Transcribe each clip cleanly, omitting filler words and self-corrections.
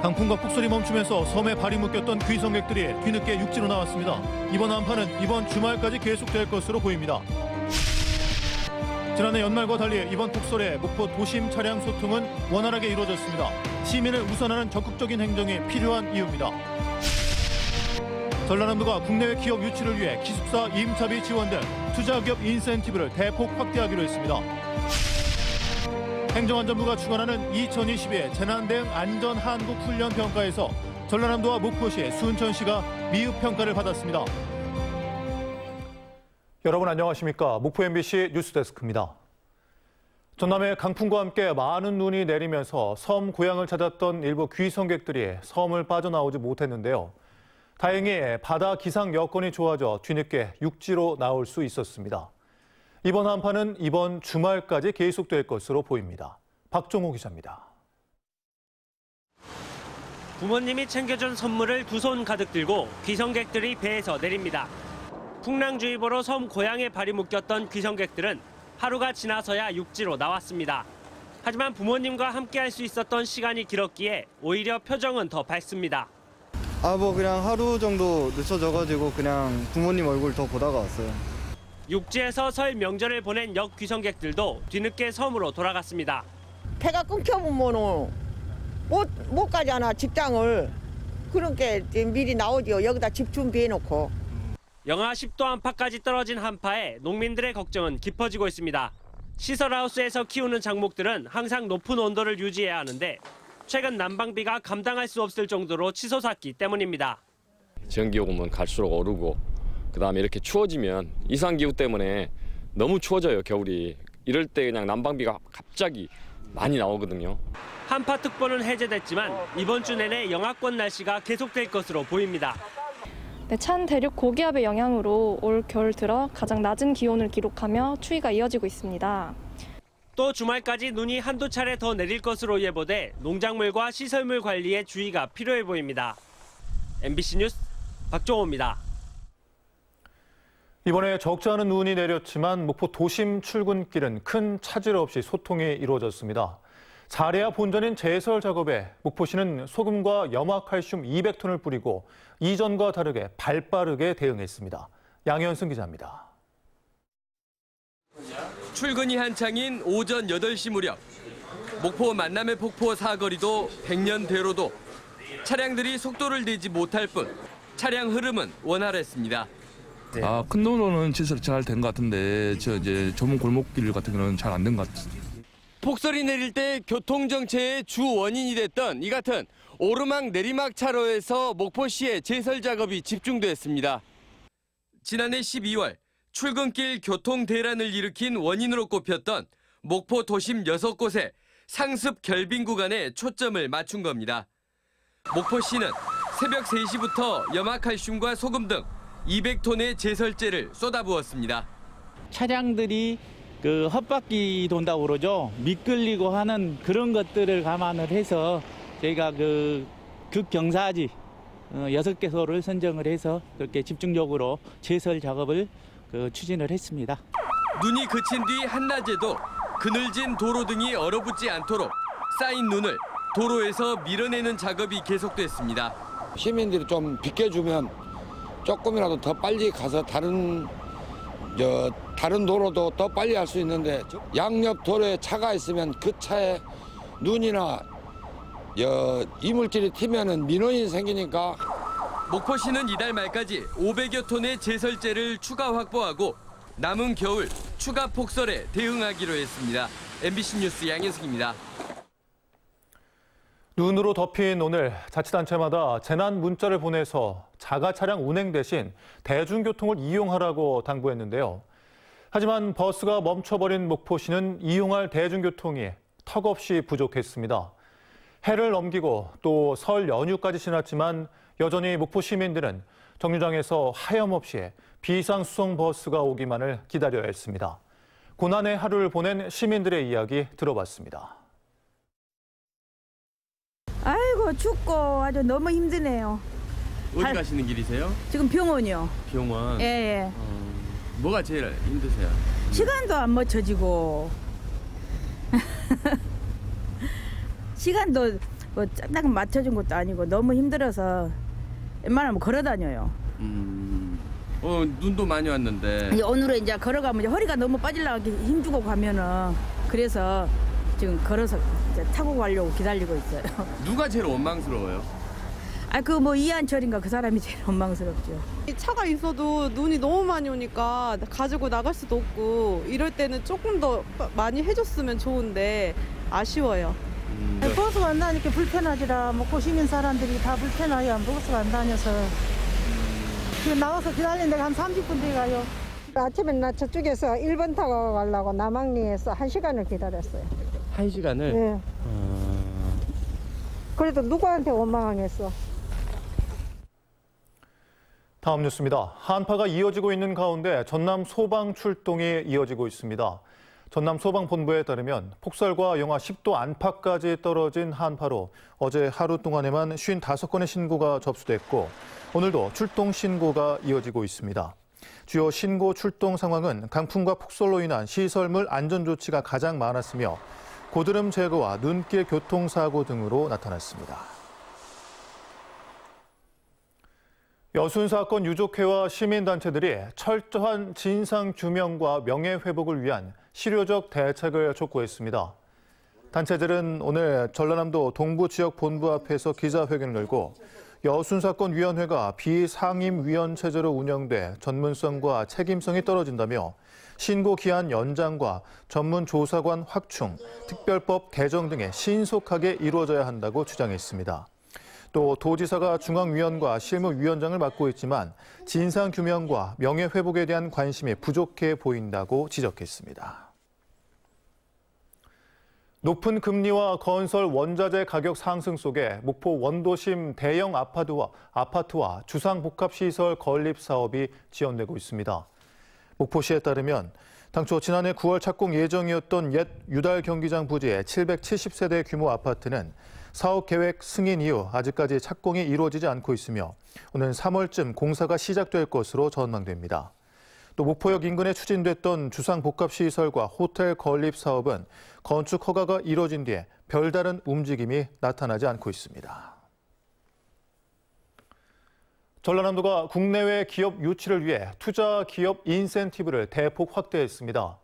강풍과 폭설이 멈추면서 섬에 발이 묶였던 귀성객들이 뒤늦게 육지로 나왔습니다. 이번 한파는 이번 주말까지 계속될 것으로 보입니다. 지난해 연말과 달리 이번 폭설에 목포 도심 차량 소통은 원활하게 이루어졌습니다. 시민을 우선하는 적극적인 행정이 필요한 이유입니다. 전라남도가 국내외 기업 유치를 위해 기숙사 임차비 지원 등 투자기업 인센티브를 대폭 확대하기로 했습니다. 행정안전부가 주관하는 2022 재난대응 안전한국훈련평가에서 전라남도와 목포시, 순천시가 미흡평가를 받았습니다. 여러분 안녕하십니까? 목포 MBC 뉴스데스크입니다. 전남에 강풍과 함께 많은 눈이 내리면서 섬 고향을 찾았던 일부 귀성객들이 섬을 빠져나오지 못했는데요. 다행히 바다 기상 여건이 좋아져 뒤늦게 육지로 나올 수 있었습니다. 이번 한파는 이번 주말까지 계속될 것으로 보입니다. 박종호 기자입니다. 부모님이 챙겨준 선물을 두 손 가득 들고 귀성객들이 배에서 내립니다. 풍랑주의보로 섬 고향에 발이 묶였던 귀성객들은 하루가 지나서야 육지로 나왔습니다. 하지만 부모님과 함께할 수 있었던 시간이 길었기에 오히려 표정은 더 밝습니다. 그냥 하루 정도 늦춰져가지고 그냥 부모님 얼굴 더 보다가 왔어요. 육지에서 설 명절을 보낸 역 귀성객들도 뒤늦게 섬으로 돌아갔습니다. 배가 끊겨보면 못 가잖아, 직장을. 그렇게 미리 나오죠. 여기다 집 준비해놓고. 영하 10도 안팎까지 떨어진 한파에 농민들의 걱정은 깊어지고 있습니다. 시설하우스에서 키우는 작목들은 항상 높은 온도를 유지해야 하는데 최근 난방비가 감당할 수 없을 정도로 치솟았기 때문입니다. 전기요금은 갈수록 오르고 그다음에 이렇게 추워지면 이상기후 때문에 너무 추워져요, 겨울이. 이럴 때 그냥 난방비가 갑자기 많이 나오거든요. 한파특보는 해제됐지만 이번 주 내내 영하권 날씨가 계속될 것으로 보입니다. 찬 대륙 고기압의 영향으로 올 겨울 들어 가장 낮은 기온을 기록하며 추위가 이어지고 있습니다. 또 주말까지 눈이 한두 차례 더 내릴 것으로 예보돼 농작물과 시설물 관리에 주의가 필요해 보입니다. MBC 뉴스 박종호입니다. 이번에 적지 않은 눈이 내렸지만 목포 도심 출근길은 큰 차질 없이 소통이 이루어졌습니다. 자레아 본전인 제설 작업에 목포시는 소금과 염화칼슘 200톤을 뿌리고 이전과 다르게 발빠르게 대응했습니다. 양현승 기자입니다. 출근이 한창인 오전 8시 무렵 목포 만남의 폭포 사거리도 백년대로도 차량들이 속도를 내지 못할 뿐 차량 흐름은 원활했습니다. 큰 도로는 제설 잘 된 것 같은데 이제 좁은 골목길 같은 경우는 잘 안 된 것 같습니다. 폭설이 내릴 때 교통정체의 주 원인이 됐던 이 같은 오르막 내리막 차로에서 목포시의 제설 작업이 집중됐습니다. 지난해 12월 출근길 교통 대란을 일으킨 원인으로 꼽혔던 목포 도심 6곳의 상습 결빙 구간에 초점을 맞춘 겁니다. 목포시는 새벽 3시부터 염화칼슘과 소금 등 200톤의 제설제를 쏟아부었습니다. 차량들이 헛바퀴 돈다고 그러죠. 미끌리고 하는 그런 것들을 감안을 해서 저희가 극경사지 6개소를 선정을 해서 그렇게 집중적으로 제설 작업을 추진을 했습니다. 눈이 그친 뒤 한낮에도 그늘진 도로 등이 얼어붙지 않도록 쌓인 눈을 도로에서 밀어내는 작업이 계속됐습니다. 시민들이 좀 비켜주면 조금이라도 더 빨리 가서 다른 도로도 더 빨리 할 수 있는데 양옆 도로에 차가 있으면 그 차에 눈이나 이물질이 튀면은 민원이 생기니까 목포시는 이달 말까지 500여 톤의 제설제를 추가 확보하고 남은 겨울 추가 폭설에 대응하기로 했습니다. MBC 뉴스 양현승입니다. 눈으로 덮인 오늘 자치단체마다 재난 문자를 보내서 자가 차량 운행 대신 대중교통을 이용하라고 당부했는데요. 하지만 버스가 멈춰버린 목포시는 이용할 대중교통이 턱없이 부족했습니다. 해를 넘기고 또 설 연휴까지 지났지만 여전히 목포 시민들은 정류장에서 하염없이 비상수송 버스가 오기만을 기다려야 했습니다. 고난의 하루를 보낸 시민들의 이야기 들어봤습니다. 아이고 춥고 아주 너무 힘드네요. 어디 가시는 길이세요? 지금 병원이요. 병원? 예. 뭐가 제일 힘드세요? 시간도 안 맞춰지고 시간도 뭐 딱 맞춰준 것도 아니고 너무 힘들어서 웬만하면 걸어 다녀요. 눈도 많이 왔는데. 오늘은 이제 걸어가면 이제 허리가 너무 빠지려고 힘주고 가면은 그래서 지금 걸어서 이제 타고 가려고 기다리고 있어요. 누가 제일 원망스러워요? 그 뭐 이한철인가 그 사람이 제일 원망스럽죠. 차가 있어도 눈이 너무 많이 오니까 가지고 나갈 수도 없고 이럴 때는 조금 더 많이 해줬으면 좋은데 아쉬워요. 버스가 안 다니니까 불편하지라 먹고 시민 사람들이 다 불편하여 버스가 안 다녀서 지금 나와서 기다리는 데가 한 30분 뒤에 가요. 아침에 나 저쪽에서 1번 타고 가려고 남항리에서 1시간을 기다렸어요. 1시간을? 네. 그래도 누구한테 원망하겠어. 다음 뉴스입니다. 한파가 이어지고 있는 가운데 전남 소방 출동이 이어지고 있습니다. 전남 소방본부에 따르면 폭설과 영하 10도 안팎까지 떨어진 한파로 어제 하루 동안에만 55건의 신고가 접수됐고 오늘도 출동 신고가 이어지고 있습니다. 주요 신고 출동 상황은 강풍과 폭설로 인한 시설물 안전 조치가 가장 많았으며 고드름 제거와 눈길 교통사고 등으로 나타났습니다. 여순 사건 유족회와 시민단체들이 철저한 진상규명과 명예회복을 위한 실효적 대책을 촉구했습니다. 단체들은 오늘 전라남도 동부지역본부 앞에서 기자회견을 열고 여순 사건 위원회가 비상임위원 체제로 운영돼 전문성과 책임성이 떨어진다며 신고 기한 연장과 전문 조사관 확충, 특별법 개정 등에 신속하게 이루어져야 한다고 주장했습니다. 또 도지사가 중앙위원과 실무위원장을 맡고 있지만 진상규명과 명예회복에 대한 관심이 부족해 보인다고 지적했습니다. 높은 금리와 건설 원자재 가격 상승 속에 목포 원도심 대형 아파트와 주상복합시설 건립 사업이 지연되고 있습니다. 목포시에 따르면 당초 지난해 9월 착공 예정이었던 옛 유달 경기장 부지의 770세대 규모 아파트는 사업 계획 승인 이후 아직까지 착공이 이루어지지 않고 있으며 오는 3월쯤 공사가 시작될 것으로 전망됩니다. 또 목포역 인근에 추진됐던 주상복합시설과 호텔 건립 사업은 건축 허가가 이뤄진 뒤에 별다른 움직임이 나타나지 않고 있습니다. 전라남도가 국내외 기업 유치를 위해 투자 기업 인센티브를 대폭 확대했습니다.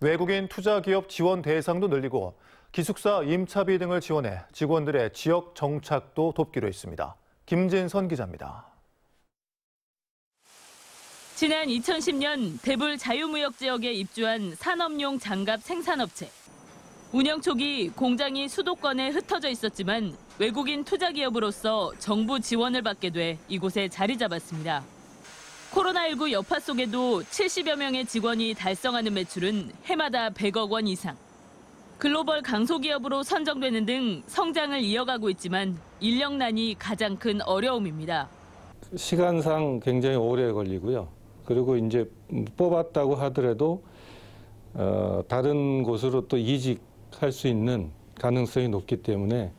외국인 투자 기업 지원 대상도 늘리고 기숙사 임차비 등을 지원해 직원들의 지역 정착도 돕기로 했습니다. 김진선 기자입니다. 지난 2010년 대불 자유무역 지역에 입주한 산업용 장갑 생산업체. 운영 초기 공장이 수도권에 흩어져 있었지만 외국인 투자 기업으로서 정부 지원을 받게 돼 이곳에 자리 잡았습니다. 코로나19 여파 속에도 70여 명의 직원이 달성하는 매출은 해마다 100억 원 이상. 글로벌 강소기업으로 선정되는 등 성장을 이어가고 있지만 인력난이 가장 큰 어려움입니다. 시간상 굉장히 오래 걸리고요. 그리고 이제 뽑았다고 하더라도 다른 곳으로 또 이직할 수 있는 가능성이 높기 때문에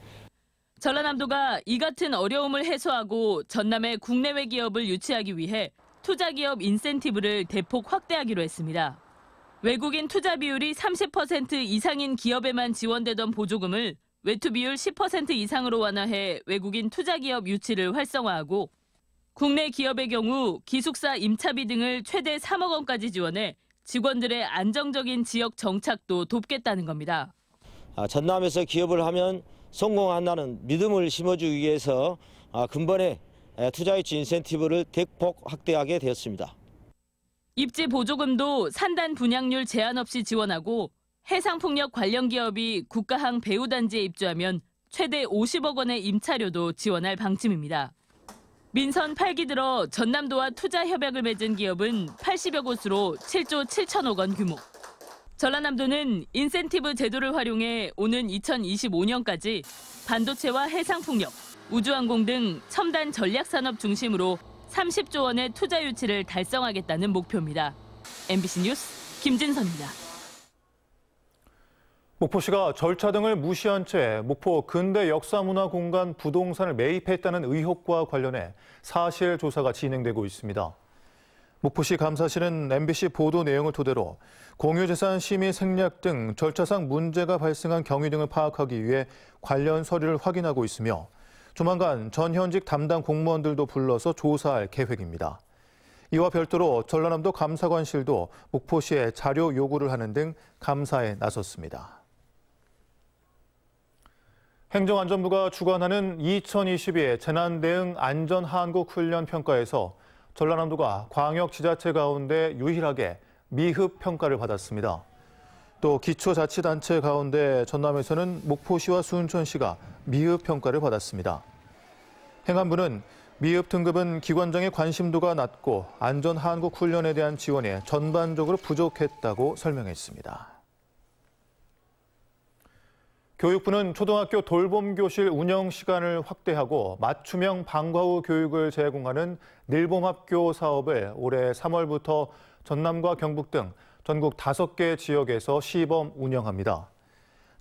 전라남도가 이 같은 어려움을 해소하고 전남의 국내외 기업을 유치하기 위해 투자기업 인센티브를 대폭 확대하기로 했습니다. 외국인 투자 비율이 30% 이상인 기업에만 지원되던 보조금을 외투 비율 10% 이상으로 완화해 외국인 투자기업 유치를 활성화하고 국내 기업의 경우 기숙사 임차비 등을 최대 3억 원까지 지원해 직원들의 안정적인 지역 정착도 돕겠다는 겁니다. 전남에서 기업을 하면 성공한다는 믿음을 심어주기 위해서 근본에 투자유치 인센티브를 대폭 확대하게 되었습니다. 입지 보조금도 산단 분양률 제한 없이 지원하고 해상풍력 관련 기업이 국가항 배후단지에 입주하면 최대 50억 원의 임차료도 지원할 방침입니다. 민선 8기 들어 전남도와 투자 협약을 맺은 기업은 80여 곳으로 7조 7천억 원 규모. 전라남도는 인센티브 제도를 활용해 오는 2025년까지 반도체와 해상풍력, 우주항공 등 첨단 전략산업 중심으로 30조 원의 투자 유치를 달성하겠다는 목표입니다. MBC 뉴스 김진선입니다. 목포시가 절차 등을 무시한 채 목포 근대 역사문화공간 부동산을 매입했다는 의혹과 관련해 사실 조사가 진행되고 있습니다. 목포시 감사실은 MBC 보도 내용을 토대로 공유재산 심의 생략 등 절차상 문제가 발생한 경위 등을 파악하기 위해 관련 서류를 확인하고 있으며 조만간 전 현직 담당 공무원들도 불러서 조사할 계획입니다. 이와 별도로 전라남도 감사관실도 목포시에 자료 요구를 하는 등 감사에 나섰습니다. 행정안전부가 주관하는 2022 재난대응 안전한국훈련평가에서 전라남도가 광역지자체 가운데 유일하게 미흡 평가를 받았습니다. 또 기초자치단체 가운데 전남에서는 목포시와 순천시가 미흡 평가를 받았습니다. 행안부는 미흡 등급은 기관장의 관심도가 낮고 안전한국훈련에 대한 지원이 전반적으로 부족했다고 설명했습니다. 교육부는 초등학교 돌봄교실 운영 시간을 확대하고 맞춤형 방과 후 교육을 제공하는 늘봄학교 사업을 올해 3월부터 전남과 경북 등 전국 5개 지역에서 시범 운영합니다.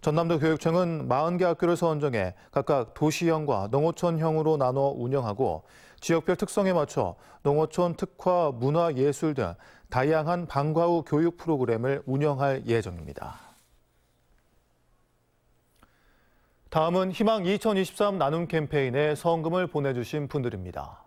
전남도 교육청은 40개 학교를 선정해 각각 도시형과 농어촌형으로 나눠 운영하고 지역별 특성에 맞춰 농어촌 특화 문화예술 등 다양한 방과 후 교육 프로그램을 운영할 예정입니다. 다음은 희망 2023 나눔 캠페인에 성금을 보내주신 분들입니다.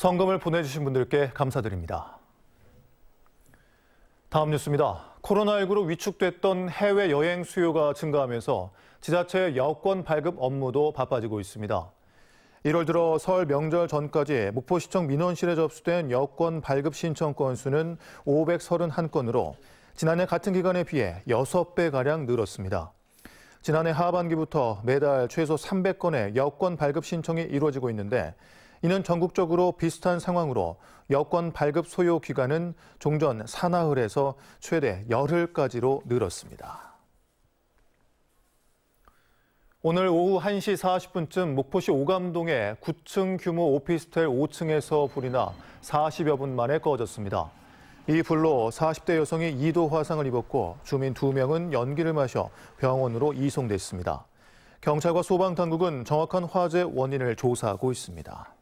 성금을 보내주신 분들께 감사드립니다. 다음 뉴스입니다. 코로나19로 위축됐던 해외여행 수요가 증가하면서 지자체의 여권 발급 업무도 바빠지고 있습니다. 1월 들어 설 명절 전까지 목포시청 민원실에 접수된 여권 발급 신청 건수는 531건으로 지난해 같은 기간에 비해 6배가량 늘었습니다. 지난해 하반기부터 매달 최소 300건의 여권 발급 신청이 이루어지고 있는데 이는 전국적으로 비슷한 상황으로 여권 발급 소요 기간은 종전 사나흘에서 최대 열흘까지로 늘었습니다. 오늘 오후 1시 40분쯤 목포시 오감동의 9층 규모 오피스텔 5층에서 불이 나 40여 분 만에 꺼졌습니다. 이 불로 40대 여성이 2도 화상을 입었고 주민 2명은 연기를 마셔 병원으로 이송됐습니다. 경찰과 소방당국은 정확한 화재 원인을 조사하고 있습니다.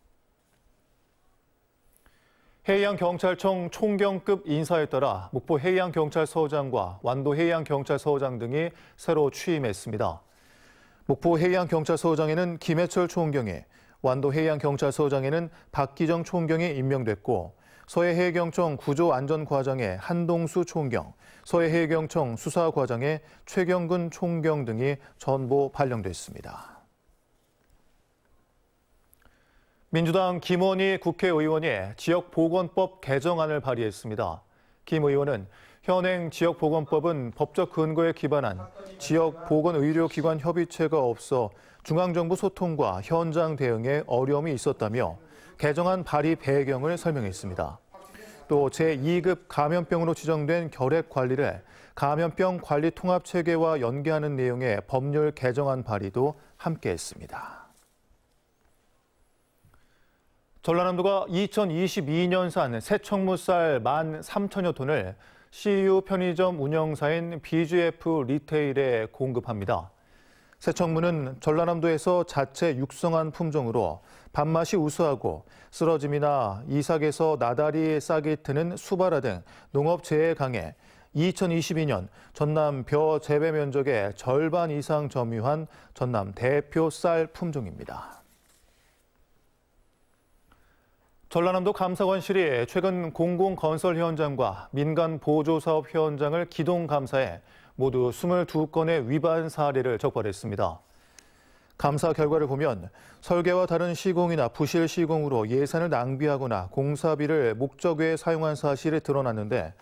해양경찰청 총경급 인사에 따라 목포 해양경찰서장과 완도 해양경찰서장 등이 새로 취임했습니다. 목포 해양경찰서장에는 김해철 총경이, 완도 해양경찰서장에는 박기정 총경이 임명됐고 서해해경청 구조안전과장에 한동수 총경, 서해해경청 수사과장에 최경근 총경 등이 전보 발령됐습니다. 민주당 김원희 국회의원이 지역보건법 개정안을 발의했습니다. 김 의원은 현행 지역보건법은 법적 근거에 기반한 지역보건의료기관 협의체가 없어 중앙정부 소통과 현장 대응에 어려움이 있었다며 개정안 발의 배경을 설명했습니다. 또 제2급 감염병으로 지정된 결핵 관리를 감염병 관리 통합체계와 연계하는 내용의 법률 개정안 발의도 함께했습니다. 전라남도가 2022년산 새청무쌀 13,000여 톤을 CU 편의점 운영사인 BGF 리테일에 공급합니다. 새청무는 전라남도에서 자체 육성한 품종으로 밥맛이 우수하고 쓰러짐이나 이삭에서 나달이 싹이 트는 수바라 등 농업재해에 강해 2022년 전남 벼 재배 면적의 절반 이상 점유한 전남 대표 쌀 품종입니다. 전라남도 감사관실이 최근 공공건설 현장과 민간 보조사업 현장을 기동 감사해 모두 22건의 위반 사례를 적발했습니다. 감사 결과를 보면 설계와 다른 시공이나 부실 시공으로 예산을 낭비하거나 공사비를 목적 외에 사용한 사실이 드러났는데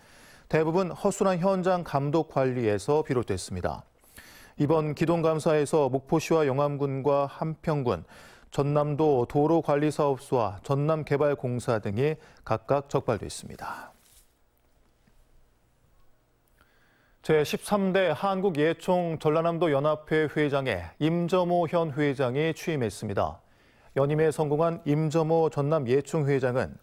대부분 허술한 현장 감독 관리에서 비롯됐습니다. 이번 기동감사에서 목포시와 영암군과 한평군, 전남도 도로관리사업소와 전남개발공사 등이 각각 적발됐습니다. 제13대 한국예총 전라남도 연합회 회장에 임점호 현 회장이 취임했습니다. 연임에 성공한 임점호 전남예총 회장은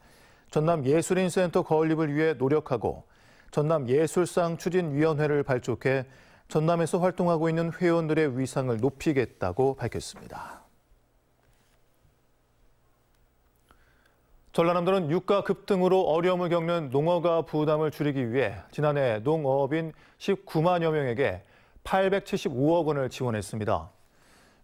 전남예술인센터 건립을 위해 노력하고 전남예술상 추진위원회를 발족해 전남에서 활동하고 있는 회원들의 위상을 높이겠다고 밝혔습니다. 전라남도는 유가 급등으로 어려움을 겪는 농어가 부담을 줄이기 위해 지난해 농어업인 19만여 명에게 875억 원을 지원했습니다.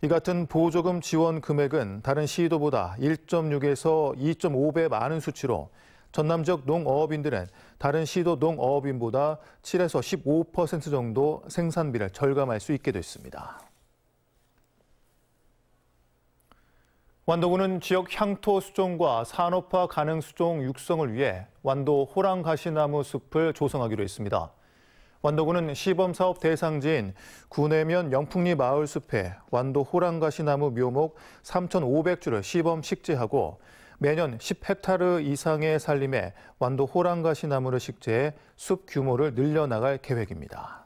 이 같은 보조금 지원 금액은 다른 시도보다 1.6에서 2.5배 많은 수치로 전남 지역 농어업인들은 다른 시도 농어업인보다 7에서 15% 정도 생산비를 절감할 수 있게 됐습니다. 완도군은 지역 향토 수종과 산업화 가능 수종 육성을 위해 완도 호랑가시나무 숲을 조성하기로 했습니다. 완도군은 시범사업 대상지인 구내면 영풍리 마을숲에 완도 호랑가시나무 묘목 3,500주를 시범 식재하고 매년 10헥타르 이상의 산림에 완도 호랑가시나무를 식재해 숲 규모를 늘려나갈 계획입니다.